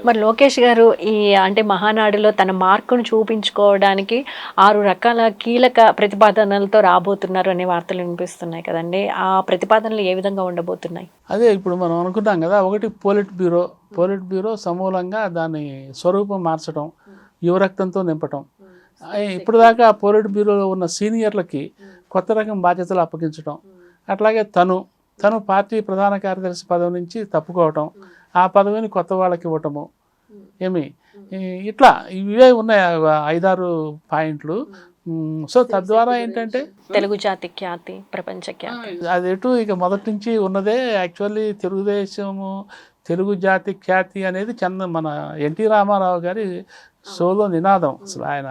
మరి లోకేష్ గారు ఈ అంటే మహానాడులో తన మార్కును చూపించుకోవడానికి 6 రకాల కీలక ప్రతిపాదనలతో రాబోతున్నారు అనే వార్తలు వినిపిస్తున్నాయి కదండీ! ఆ ప్రతిపాదనలు ఏ విధంగా ఉండబోతున్నాయి? అదే ఇప్పుడు మనం అనుకున్నాం కదా, ఒకటి పోలిట్ బ్యూరో సమూలంగా దాని స్వరూపం మార్చడం, యువరక్తంతో నింపటం. ఇప్పటిదాకా పోలిట్ బ్యూరోలో ఉన్న సీనియర్లకి కొత్త రకం బాధ్యతలు అప్పగించడం, అట్లాగే తను పార్టీ ప్రధాన కార్యదర్శి పదవి నుంచి తప్పుకోవటం, ఆ పదవిని కొత్త వాళ్ళకి ఇవ్వటము, ఏమి ఇట్లా ఇవే ఉన్నాయి 5-6 పాయింట్లు. సో తద్వారా ఏంటంటే తెలుగు జాతి ఖ్యాతి, ప్రపంచ ఖ్యాతి. అది ఎటు ఇక మొదటి నుంచి ఉన్నదే. యాక్చువల్లీ తెలుగుదేశము, తెలుగు జాతి ఖ్యాతి అనేది మన ఎన్టీ రామారావు గారి సోలో నినాదం. అసలు ఆయన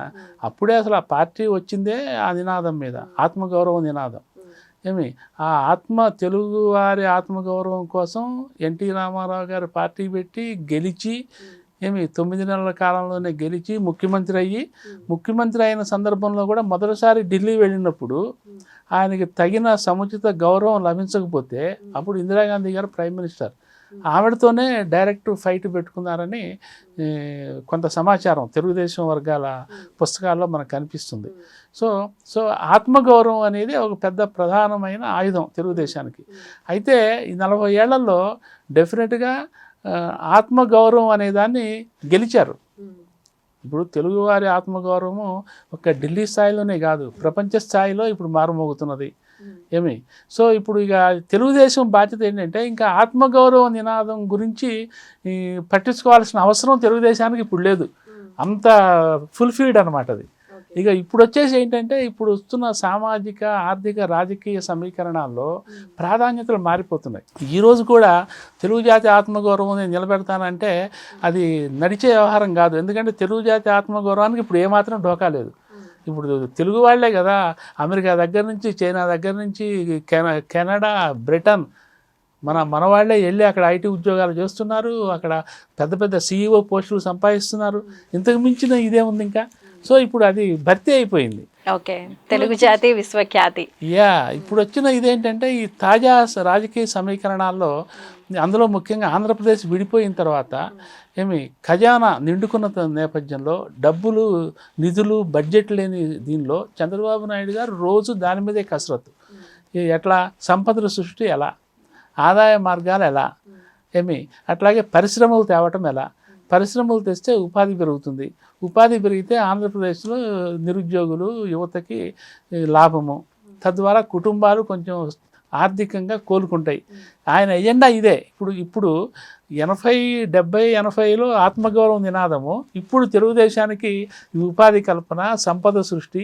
అప్పుడే అసలు ఆ పార్టీ వచ్చిందే ఆ నినాదం మీద, ఆత్మగౌరవ నినాదం. తెలుగు వారి ఆత్మగౌరవం కోసం ఎన్టీ రామారావు గారు పార్టీ పెట్టి గెలిచి 9 నెలల కాలంలోనే గెలిచి ముఖ్యమంత్రి అయిన సందర్భంలో కూడా మొదటిసారి ఢిల్లీ వెళ్ళినప్పుడు ఆయనకి తగిన సముచిత గౌరవం లభించకపోతే అప్పుడు ఇందిరాగాంధీ గారు ప్రైమ్ మినిస్టర్, ఆవిడతోనే డైరెక్ట్ ఫైట్ పెట్టుకున్నారని కొంత సమాచారం తెలుగుదేశం వర్గాల పుస్తకాల్లో మనకు కనిపిస్తుంది. సో ఆత్మగౌరవం అనేది ఒక పెద్ద ప్రధానమైన ఆయుధం తెలుగుదేశానికి. అయితే ఈ 40 ఏళ్లలో డెఫినెట్గా ఆత్మగౌరవం అనే దాన్ని గెలిచారు. ఇప్పుడు తెలుగువారి ఆత్మగౌరవము ఒక ఢిల్లీ స్థాయిలోనే కాదు, ప్రపంచ స్థాయిలో ఇప్పుడు మారుమోగుతున్నది. సో ఇప్పుడు ఇక తెలుగుదేశం బాధ్యత ఏంటంటే ఇంకా ఆత్మగౌరవ నినాదం గురించి పట్టించుకోవాల్సిన అవసరం తెలుగుదేశానికి ఇప్పుడు లేదు. అంత ఫుల్ఫిల్డ్ అనమాట అది. ఇక ఇప్పుడు వచ్చేసి ఏంటంటే ఇప్పుడు వస్తున్న సామాజిక, ఆర్థిక, రాజకీయ సమీకరణాల్లో ప్రాధాన్యతలు మారిపోతున్నాయి. ఈరోజు కూడా తెలుగు జాతి ఆత్మగౌరవం నిలబెడతానంటే అది నడిచే వ్యవహారం కాదు. ఎందుకంటే తెలుగు జాతి ఆత్మగౌరవానికి ఇప్పుడు ఏమాత్రం ఢోకా లేదు. ఇప్పుడు తెలుగు వాళ్ళే కదా అమెరికా దగ్గర నుంచి, చైనా దగ్గర నుంచి, కెనడా, బ్రిటన్, మన వాళ్ళే వెళ్ళి అక్కడ ఐటీ ఉద్యోగాలు చేస్తున్నారు, అక్కడ పెద్ద పెద్ద CEO పోస్టులు సంపాదిస్తున్నారు. ఇంతకు మించిన ఇదే ఉంది ఇంకా. సో ఇప్పుడు అది భర్తీ అయిపోయింది. ఓకే, తెలుగు జాతి విశ్వఖ్యాతి. ఇప్పుడు వచ్చిన ఇదేంటంటే ఈ తాజా రాజకీయ సమీకరణాల్లో, అందులో ముఖ్యంగా ఆంధ్రప్రదేశ్ విడిపోయిన తర్వాత ఖజానా నిండుకున్న నేపథ్యంలో డబ్బులు, నిధులు, బడ్జెట్ లేని దీనిలో చంద్రబాబు నాయుడు గారు రోజు దాని మీదే కసరత్తు. ఎట్లా సంపదల సృష్టి, ఎలా ఆదాయ మార్గాలు, ఎలా అట్లాగే పరిశ్రమలు తేవటం, ఎలా పరిశ్రమలు తెస్తే ఉపాధి పెరుగుతుంది, ఉపాధి పెరిగితే ఆంధ్రప్రదేశ్లో నిరుద్యోగులు, యువతకి లాభము, తద్వారా కుటుంబాలు కొంచెం ఆర్థికంగా కోలుకుంటాయి. ఆయన ఎజెండా ఇదే. ఇప్పుడు 80-80లో ఆత్మగౌరవ నినాదము, ఇప్పుడు తెలుగుదేశానికి ఉపాధి కల్పన, సంపద సృష్టి,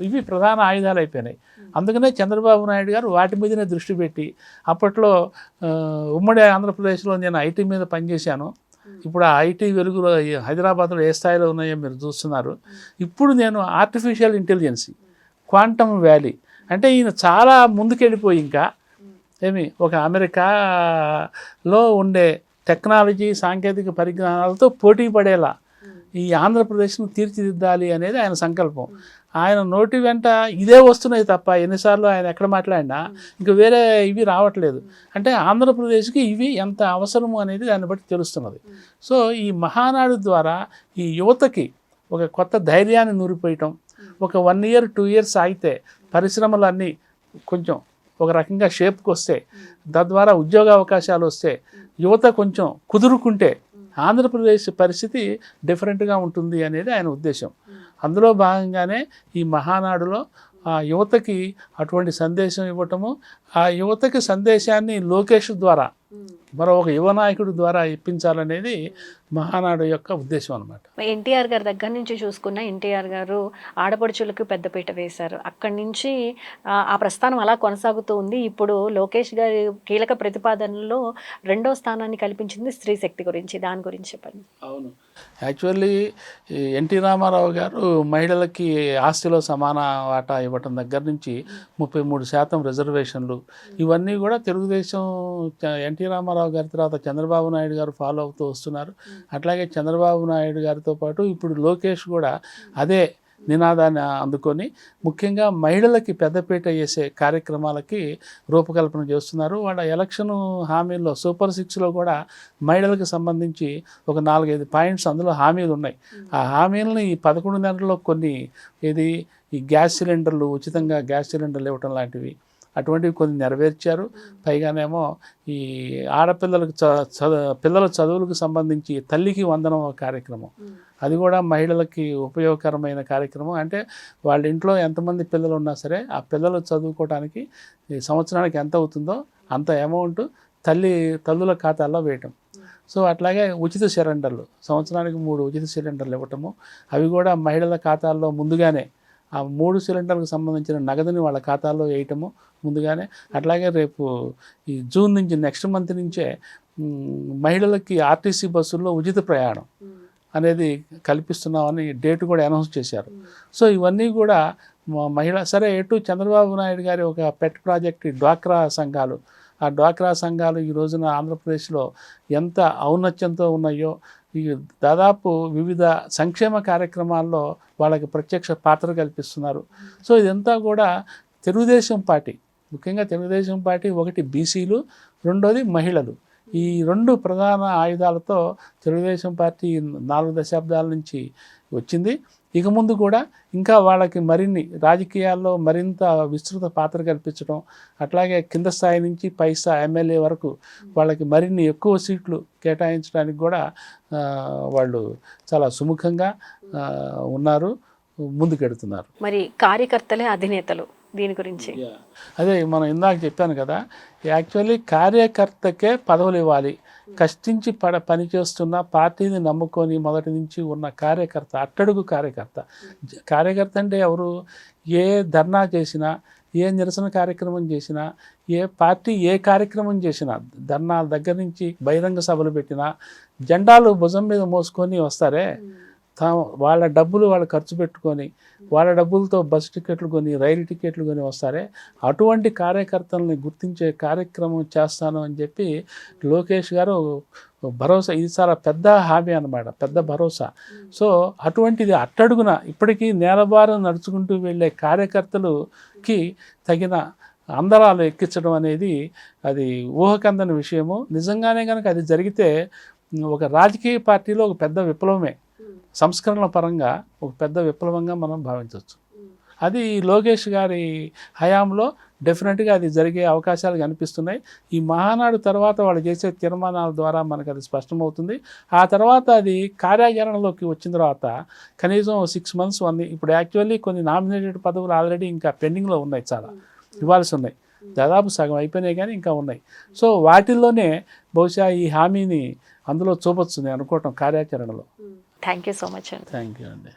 ఇవి ప్రధాన ఆయుధాలు అయిపోయినాయి. అందుకనే చంద్రబాబు నాయుడు గారు వాటి మీదనే దృష్టి పెట్టి, అప్పట్లో ఉమ్మడి ఆంధ్రప్రదేశ్లో నేను ఐటీ మీద పనిచేశాను. ఇప్పుడు ఆ ఐటీ వెలుగులో హైదరాబాద్లో ఏ స్థాయిలో ఉన్నాయో మీరు చూస్తున్నారు. ఇప్పుడు నేను ఆర్టిఫిషియల్ ఇంటెలిజెన్స్, క్వాంటమ్ వ్యాలీ అంటే ఈయన చాలా ముందుకెళ్ళిపోయి ఇంకా ఒక అమెరికాలో ఉండే టెక్నాలజీ, సాంకేతిక పరిజ్ఞానాలతో పోటీ పడేలా ఈ ఆంధ్రప్రదేశ్ను తీర్చిదిద్దాలి అనేది ఆయన సంకల్పం. ఆయన నోటి వెంట ఇదే వస్తున్నాయి తప్ప ఎన్నిసార్లు ఆయన ఎక్కడ మాట్లాడినా ఇంకా వేరే ఇవి రావట్లేదు. అంటే ఆంధ్రప్రదేశ్కి ఇవి ఎంత అవసరము అనేది దాన్ని బట్టి తెలుస్తున్నది. సో ఈ మహానాడు ద్వారా ఈ యువతకి ఒక కొత్త ధైర్యాన్ని నూరిపోయటం, ఒక 1 year 2 years ఆగితే పరిశ్రమలన్నీ కొంచెం ఒక రకంగా షేప్కి వస్తే, తద్వారా ఉద్యోగ అవకాశాలు వస్తే, యువత కొంచెం కుదురుకుంటే ఆంధ్రప్రదేశ్ పరిస్థితి డిఫరెంట్గా ఉంటుంది అనేది ఆయన ఉద్దేశం. అందులో భాగంగానే ఈ మహానాడులో ఆ యువతకి అటువంటి సందేశం ఇవ్వటము, ఆ యువతకి సందేశాన్ని లోకేష్ ద్వారా, మరో ఒక యువ నాయకుడి ద్వారా ఇప్పించాలనేది మహానాడు యొక్క ఉద్దేశం అనమాట. ఎన్టీఆర్ గారి దగ్గర నుంచి చూసుకున్న ఎన్టీఆర్ గారు ఆడపడుచులకు పెద్దపీట వేశారు. అక్కడి నుంచి ఆ ప్రస్థానం అలా కొనసాగుతూ ఉంది. ఇప్పుడు లోకేష్ గారి కీలక ప్రతిపాదనలో 2వ స్థానాన్ని కల్పించింది స్త్రీ శక్తి గురించి. దాని గురించి చెప్పండి. అవును, యాక్చువల్లీ ఎన్టీ రామారావు గారు మహిళలకి ఆస్తిలో సమాన వాటా ఇవ్వటం దగ్గర నుంచి 33% రిజర్వేషన్లు, ఇవన్నీ కూడా తెలుగుదేశం ఎన్టీ రామారావు గారి తర్వాత చంద్రబాబు నాయుడు గారు ఫాలో అవుతూ వస్తున్నారు. అట్లాగే చంద్రబాబు నాయుడు గారితో పాటు ఇప్పుడు లోకేష్ కూడా అదే నినాదాన్ని అందుకొని ముఖ్యంగా మహిళలకి పెద్దపీట వేసే కార్యక్రమాలకి రూపకల్పన చేస్తున్నారు. వాళ్ళ ఎలక్షన్ హామీల్లో సూపర్ 6లో కూడా మహిళలకు సంబంధించి ఒక 4-5 పాయింట్స్ అందులో హామీలు ఉన్నాయి. ఆ హామీలను ఈ 11 నెలల్లో కొన్ని ఈ గ్యాస్ సిలిండర్లు, ఉచితంగా గ్యాస్ సిలిండర్లు ఇవ్వటం లాంటివి అటువంటివి కొన్ని నెరవేర్చారు. పైగానేమో ఈ ఆడపిల్లలకు పిల్లల చదువులకు సంబంధించి తల్లికి వందనం కార్యక్రమం, అది కూడా మహిళలకి ఉపయోగకరమైన కార్యక్రమం. అంటే వాళ్ళ ఇంట్లో ఎంతమంది పిల్లలు ఉన్నా సరే ఆ పిల్లలు చదువుకోవడానికి ఈ సంవత్సరానికి ఎంత అవుతుందో అంత అమౌంట్ తల్లుల ఖాతాల్లో వేయటం. సో అట్లాగే ఉచిత సిలిండర్లు, సంవత్సరానికి 3 ఉచిత సిలిండర్లు ఇవ్వటము, అవి కూడా మహిళల ఖాతాల్లో ముందుగానే ఆ 3 సిలిండర్లకు సంబంధించిన నగదుని వాళ్ళ ఖాతాల్లో వేయటము ముందుగానే. అట్లాగే రేపు ఈ జూన్ నుంచి నెక్స్ట్ మంత్ నుంచే మహిళలకి ఆర్టీసీ బస్సుల్లో ఉచిత ప్రయాణం అనేది కల్పిస్తున్నామని డేట్ కూడా అనౌన్స్ చేశారు. సో ఇవన్నీ కూడా సరే ఎటు చంద్రబాబు నాయుడు గారి ఒక పెట్ ప్రాజెక్ట్ డ్వాక్రా సంఘాలు, ఆ డ్వాక్రా సంఘాలు ఈ రోజున ఆంధ్రప్రదేశ్లో ఎంత ఔన్నత్యంతో ఉన్నాయో, ఈ దాదాపు వివిధ సంక్షేమ కార్యక్రమాల్లో వాళ్ళకి ప్రత్యక్ష పాత్ర కల్పిస్తున్నారు. సో ఇదంతా కూడా తెలుగుదేశం పార్టీ, ముఖ్యంగా తెలుగుదేశం పార్టీ ఒకటి బీసీలు, రెండోది మహిళలు, ఈ 2 ప్రధాన ఆయుధాలతో తెలుగుదేశం పార్టీ 4 దశాబ్దాల నుంచి వచ్చింది. ఇక ముందు కూడా ఇంకా వాళ్ళకి మరిన్ని రాజకీయాల్లో మరింత విస్తృత పాత్ర కల్పించడం, అట్లాగే కింద స్థాయి నుంచి పై స్థాయి ఎమ్మెల్యే వరకు వాళ్ళకి మరిన్ని ఎక్కువ సీట్లు కేటాయించడానికి కూడా వాళ్ళు చాలా సుముఖంగా ఉన్నారు, ముందుకెడుతున్నారు. మరి కార్యకర్తలే అధినేతలు, దీని గురించి అదే మనం ఇందాక చెప్పాను కదా, యాక్చువల్లీ కార్యకర్తకే పదవులు ఇవ్వాలి. కష్టించి పనిచేస్తున్న పార్టీని నమ్ముకొని మొదటి నుంచి ఉన్న కార్యకర్త, అట్టడుగు కార్యకర్త అంటే ఎవరు? ఏ ధర్నా చేసినా, ఏ నిరసన కార్యక్రమం చేసినా, ఏ పార్టీ ఏ కార్యక్రమం చేసినా, ధర్నాల దగ్గర నుంచి బహిరంగ సభలు పెట్టినా జెండాలు భుజం మీద మోసుకొని వస్తారే, వాళ్ళ డబ్బులు వాళ్ళు ఖర్చు పెట్టుకొని వాళ్ళ డబ్బులతో బస్సు టికెట్లు కొని, రైలు టికెట్లు కొని వస్తారే, అటువంటి కార్యకర్తలని గుర్తించే కార్యక్రమం చేస్తాను అని చెప్పి లోకేష్ గారు భరోసా, ఇది చాలా పెద్ద హామీ అన్నమాట, పెద్ద భరోసా. సో అటువంటిది అట్టడుగున ఇప్పటికీ నేలబారం నడుచుకుంటూ వెళ్ళే కార్యకర్తలకి తగిన అందరాలు ఎక్కించడం అనేది అది ఊహకందని విషయము. నిజంగానే కనుక అది జరిగితే ఒక రాజకీయ పార్టీలో ఒక పెద్ద విప్లవమే, సంస్కరణల పరంగా ఒక పెద్ద విప్లవంగా మనం భావించవచ్చు. అది లోకేష్ గారి హయాంలో డెఫినెట్గా అది జరిగే అవకాశాలు కనిపిస్తున్నాయి. ఈ మహానాడు తర్వాత వాళ్ళు చేసే తీర్మానాల ద్వారా మనకు అది స్పష్టమవుతుంది. ఆ తర్వాత అది కార్యాచరణలోకి వచ్చిన తర్వాత కనీసం 6 months ఉంది. ఇప్పుడు యాక్చువల్లీ కొన్ని నామినేటెడ్ పదవులు ఆల్రెడీ ఇంకా పెండింగ్లో ఉన్నాయి, చాలా ఇవ్వాల్సి ఉన్నాయి, దాదాపు సగం అయిపోయినాయి కానీ ఇంకా ఉన్నాయి. సో వాటిల్లోనే బహుశా ఈ హామీని అందులో చూపొచ్చు నేను అనుకోవటం కార్యాచరణలో. థ్యాంక్ యూ సో మచ్ అండి. థ్యాంక్ యూ అండి.